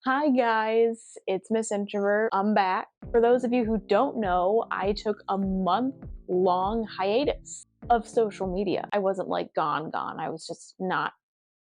Hi guys, it's Miss Introvert. I'm back. For those of you who don't know, I took a month-long hiatus of social media. I wasn't like gone. I was just not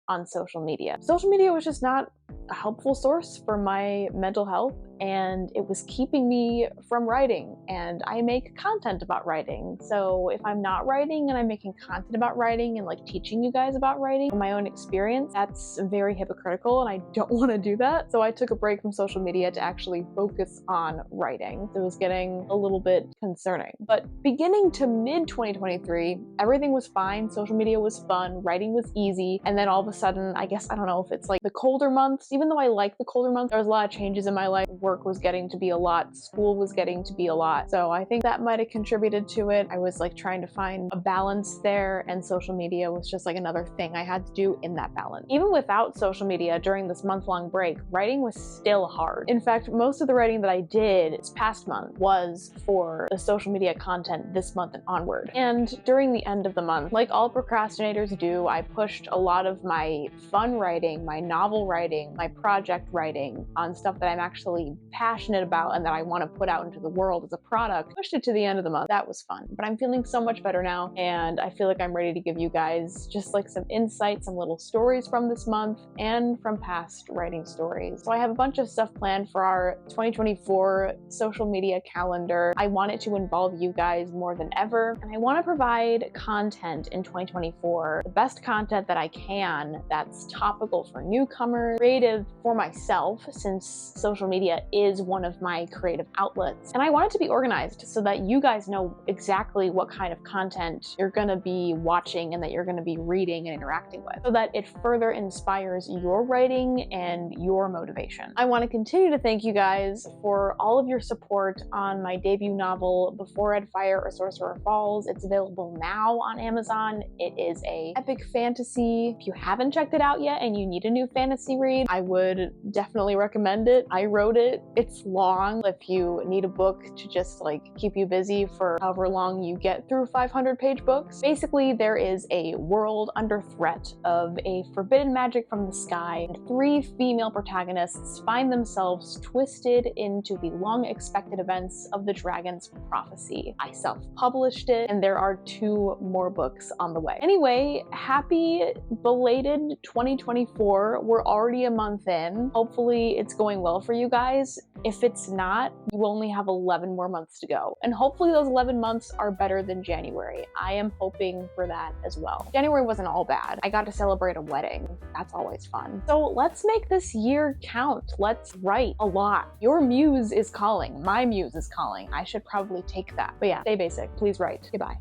on social media. Social media was just not a helpful source for my mental health, and it was keeping me from writing, and I make content about writing. So if I'm not writing and I'm making content about writing and like teaching you guys about writing from my own experience, that's very hypocritical and I don't want to do that. So I took a break from social media to actually focus on writing. It was getting a little bit concerning. But beginning to mid 2023, everything was fine. Social media was fun, writing was easy, and then all of a sudden, I guess, I don't know if it's like the colder months, even though I like the colder months, there was a lot of changes in my life. Work was getting to be a lot, school was getting to be a lot. So I think that might have contributed to it. I was like trying to find a balance there, and social media was just like another thing I had to do in that balance. Even without social media during this month-long break, writing was still hard. In fact, most of the writing that I did this past month was for the social media content this month and onward. And during the end of the month, like all procrastinators do, I pushed a lot of my fun writing, my novel writing, my project writing on stuff that I'm actually passionate about and that I want to put out into the world as a product. Pushed it to the end of the month. That was fun. But I'm feeling so much better now, and I feel like I'm ready to give you guys just like some insights, some little stories from this month and from past writing stories. So I have a bunch of stuff planned for our 2024 social media calendar. I want it to involve you guys more than ever, and I want to provide content in 2024, the best content that I can that's topical for newcomers, creative for myself, since social media is one of my creative outlets. And I want it to be organized so that you guys know exactly what kind of content you're gonna be watching and that you're gonna be reading and interacting with, so that it further inspires your writing and your motivation. I want to continue to thank you guys for all of your support on my debut novel, Before Red Fire or Sorcerer Falls. It's available now on Amazon. It is a epic fantasy. If you haven't checked it out yet and you need a new fantasy read, I would definitely recommend it. I wrote it. It's long. If you need a book to just like keep you busy for however long you get through 500-page books. Basically, there is a world under threat of a forbidden magic from the sky, and three female protagonists find themselves twisted into the long-expected events of the dragon's prophecy. I self-published it, and there are 2 more books on the way. Anyway, happy belated 2024. We're already a month in. Hopefully it's going well for you guys. If it's not, you only have 11 more months to go. And hopefully those 11 months are better than January. I am hoping for that as well. January wasn't all bad. I got to celebrate a wedding. That's always fun. So let's make this year count. Let's write a lot. Your muse is calling. My muse is calling. I should probably take that. But yeah, stay basic. Please write. Goodbye.